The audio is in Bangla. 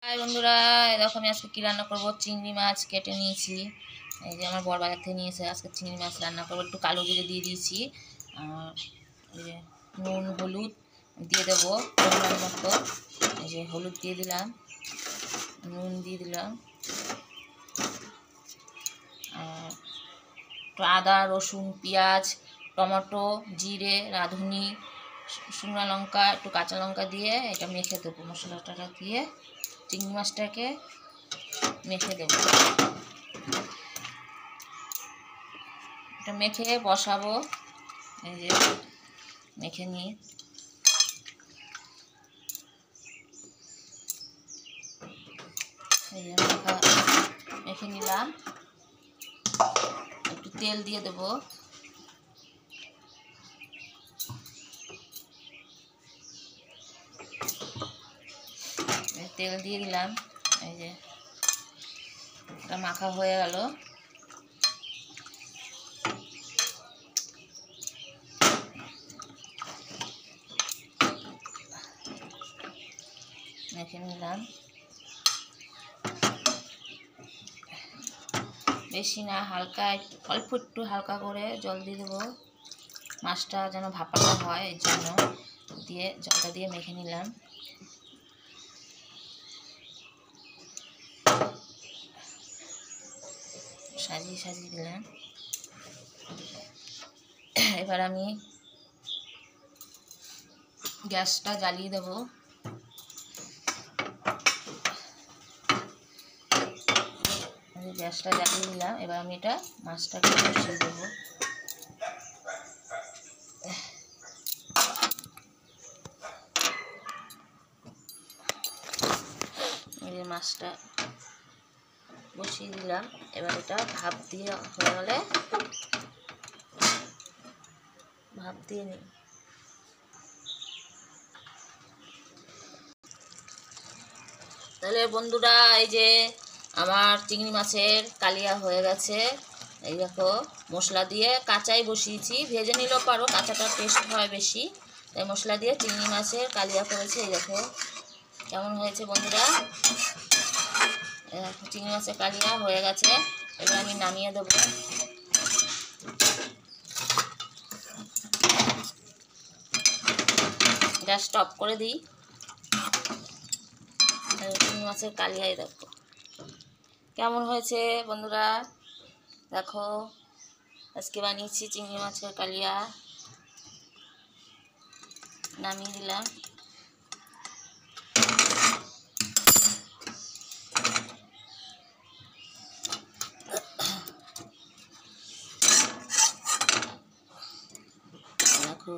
হাই বন্ধুরা, দেখো আমি আজকে কি রান্না করবো। চিংড়ি মাছ কেটে নিয়েছি। এই যে আমার বড় বাজার থেকে নিয়েছে। আজকে চিংড়ি মাছ রান্না করবো। একটু কালো জিরে দিয়ে দিয়েছি। এই যে নুন হলুদ দিয়ে দেবো পরিমাণ মতো। এই যে হলুদ দিয়ে দিলাম, নুন দিয়ে দিলাম, একটু আদা রসুন পেঁয়াজ টমেটো জিরে রাঁধুনি শুকনো লঙ্কা একটু কাঁচা লঙ্কা দিয়ে এটা মেখে দেবো। মশলাটা দিয়ে চিংড়ি মাছটাকে মেখে দেবো। এটা মেখে বসাবো। এই যে মেখে নিয়ে এই যে মেখে নিলাম। একটু তেল দিয়ে দেবো। তেল দিয়ে দিলাম। এই যে এটা মাখা হয়ে গেল। মেখে নিলাম। বেশি না, হালকা অল্প একটু হালকা করে জল দিয়ে দেবো। মাছটা যেন ভাপাটা হয় এই জন্য দিয়ে জলটা দিয়ে মেখে নিলাম। সাজিয়ে সাজিয়ে দিলাম। এবার আমি গ্যাসটা জ্বালিয়ে দেবো। গ্যাসটা জ্বালিয়ে দিলাম। এবার আমি এটা মাছটাকে বসিয়ে দেবো। এই মাছটা বসিয়ে দিলাম। এবার এটা ভাপ দিয়ে হয়ে গেলে ভাপ দিয়ে নিই। তাহলে বন্ধুরা, এই যে আমার চিংড়ি মাছের কালিয়া হয়ে গেছে। এই দেখো মশলা দিয়ে কাঁচাই বসিয়েছি, ভেজে নিলেও পারো, কাঁচাটা টেস্ট হয় বেশি। তাই মশলা দিয়ে চিংড়ি মাছের কালিয়া করেছি। এই দেখো কেমন হয়েছে বন্ধুরা। চিংড়ি মাছের কালিয়া হয়ে গেছে। এবার আমি নামিয়ে দেবো। গ্যাসটা অফ করে দিই। চিংড়ি মাছের কালিয়াই দেখো কেমন হয়েছে বন্ধুরা। দেখো আজকে বানিয়েছি চিংড়ি মাছের কালিয়া। নামিয়ে দিলাম। দেখো